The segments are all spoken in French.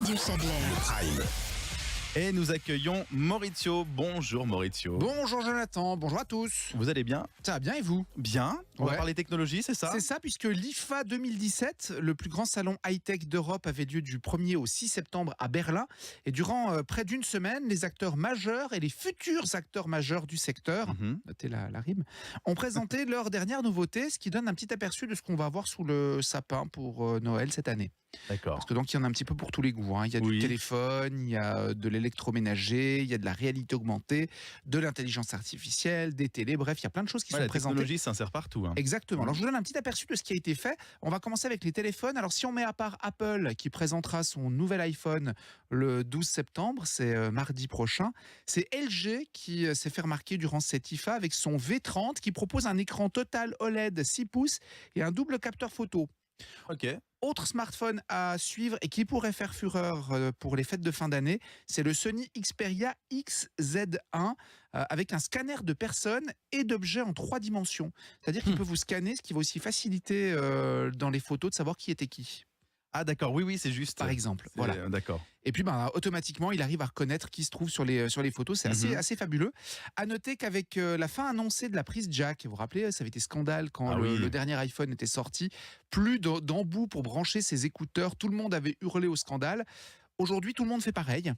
Radio Chablais. Et nous accueillons Maurizio. Bonjour Maurizio. Bonjour Jonathan, bonjour à tous. Vous allez bien? Ça va bien et vous? Bien. On va Ouais. parler technologie, c'est ça? C'est ça, puisque l'IFA 2017, le plus grand salon high-tech d'Europe, avait lieu du 1er au 6 septembre à Berlin. Et durant près d'une semaine, les acteurs majeurs et les futurs acteurs majeurs du secteur, notez la rime, ont présenté leurs dernières nouveautés, ce qui donne un petit aperçu de ce qu'on va avoir sous le sapin pour Noël cette année. D'accord. Parce que donc il y en a un petit peu pour tous les goûts. Il y a du téléphone, il y a de l'électroménager, il y a de la réalité augmentée, de l'intelligence artificielle, des télés, bref, il y a plein de choses qui sont présentées. La technologie s'insère partout. Exactement. Alors je vous donne un petit aperçu de ce qui a été fait. On va commencer avec les téléphones. Alors si on met à part Apple qui présentera son nouvel iPhone le 12 septembre, c'est mardi prochain, c'est LG qui s'est fait remarquer durant cette IFA avec son V30 qui propose un écran total OLED 6 pouces et un double capteur photo. Ok. Autre smartphone à suivre et qui pourrait faire fureur pour les fêtes de fin d'année, c'est le Sony Xperia XZ1 avec un scanner de personnes et d'objets en 3 dimensions. C'est-à-dire qu'il peut vous scanner, ce qui va aussi faciliter dans les photos de savoir qui était qui. Ah d'accord, oui, c'est juste. Par exemple, voilà. D'accord. Et puis, automatiquement, il arrive à reconnaître qui se trouve sur les photos. C'est assez fabuleux. À noter qu'avec la fin annoncée de la prise jack, vous vous rappelez, ça avait été scandale quand le dernier iPhone était sorti. Plus d'embout pour brancher ses écouteurs. Tout le monde avait hurlé au scandale. Aujourd'hui, tout le monde fait pareil.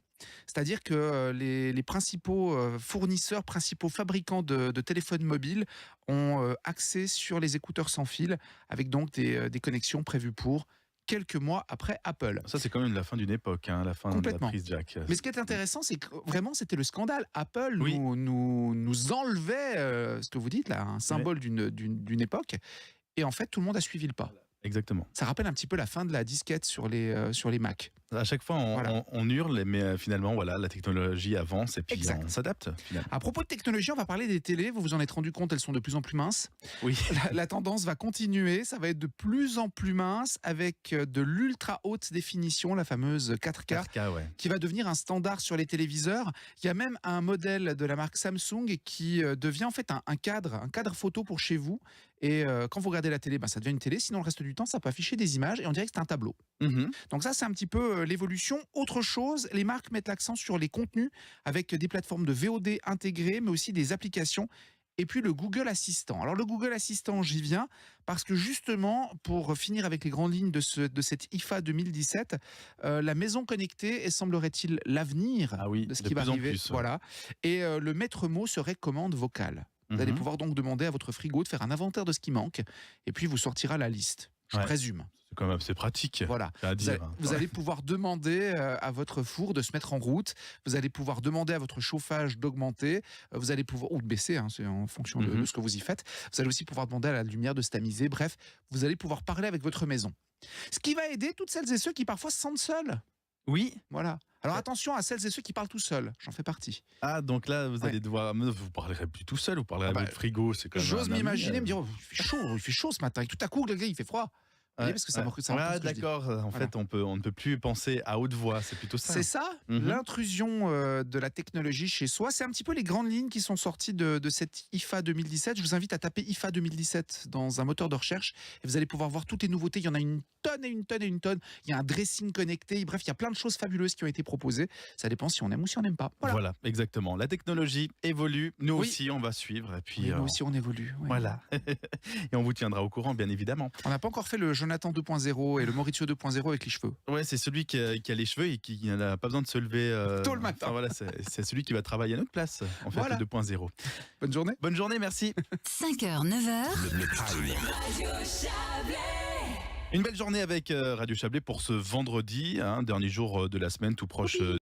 C'est-à-dire que les principaux fournisseurs, principaux fabricants de téléphones mobiles ont axé sur les écouteurs sans fil, avec donc des connexions prévues pour quelques mois après Apple. Ça, c'est quand même la fin d'une époque, la fin de la prise jack. Mais ce qui est intéressant, c'est que vraiment, c'était le scandale. Apple nous enlevait, ce que vous dites là, un symbole d'une époque. Et en fait, tout le monde a suivi le pas. Exactement. Ça rappelle un petit peu la fin de la disquette sur les Mac. À chaque fois, on hurle, mais finalement, la technologie avance et puis on s'adapte. À propos de technologie, on va parler des télés. Vous vous en êtes rendu compte, elles sont de plus en plus minces. Oui. La tendance va continuer. Ça va être de plus en plus mince avec de l'ultra haute définition, la fameuse 4K, qui va devenir un standard sur les téléviseurs. Il y a même un modèle de la marque Samsung qui devient en fait un cadre photo pour chez vous. Et quand vous regardez la télé, ça devient une télé. Sinon, le reste du temps, ça peut afficher des images et on dirait que c'est un tableau. Donc ça, c'est un petit peu l'évolution. Autre chose, les marques mettent l'accent sur les contenus avec des plateformes de VOD intégrées, mais aussi des applications. Et puis le Google Assistant. Alors le Google Assistant, j'y viens, parce que justement, pour finir avec les grandes lignes de cette IFA 2017, la maison connectée est, semblerait-il, l'avenir de ce qui va arriver. Voilà. Et le maître mot serait commande vocale. Vous allez pouvoir donc demander à votre frigo de faire un inventaire de ce qui manque, et puis vous sortira la liste. Je présume. C'est quand même assez pratique. Voilà. Vous allez pouvoir demander à votre four de se mettre en route. Vous allez pouvoir demander à votre chauffage d'augmenter. Vous allez pouvoir, ou de baisser, c'est en fonction de ce que vous y faites. Vous allez aussi pouvoir demander à la lumière de se tamiser. Bref, vous allez pouvoir parler avec votre maison. Ce qui va aider toutes celles et ceux qui parfois se sentent seuls. Oui. Voilà. Alors attention à celles et ceux qui parlent tout seuls. J'en fais partie. Ah, donc là, vous allez devoir. Vous parlerez plus tout seul, vous parlerez avec votre frigo. C'est quand même. J'ose m'imaginer me dire, il fait chaud ce matin. Et tout à coup, le gars, il fait froid. Parce que ça d'accord. En fait, on ne peut plus penser à haute voix. C'est plutôt ça. C'est ça, l'intrusion de la technologie chez soi. C'est un petit peu les grandes lignes qui sont sorties de cette IFA 2017. Je vous invite à taper IFA 2017 dans un moteur de recherche et vous allez pouvoir voir toutes les nouveautés. Il y en a une tonne et une tonne et une tonne. Il y a un dressing connecté. Bref, il y a plein de choses fabuleuses qui ont été proposées. Ça dépend si on aime ou si on n'aime pas. Voilà, exactement. La technologie évolue. Nous aussi, on va suivre. Et puis, nous aussi, on évolue. Oui. Voilà. Et on vous tiendra au courant, bien évidemment. On n'a pas encore fait le Jonathan 2.0 et le Maurizio 2.0 avec les cheveux. Ouais, c'est celui qui a les cheveux et qui n'a pas besoin de se lever tôt le matin. Enfin, voilà, c'est celui qui va travailler à notre place, en fait, le 2.0. Bonne journée. Bonne journée, merci. 5h, 9h. Le Prime. Radio Chablais. Une belle journée avec Radio Chablais pour ce vendredi, dernier jour de la semaine, tout proche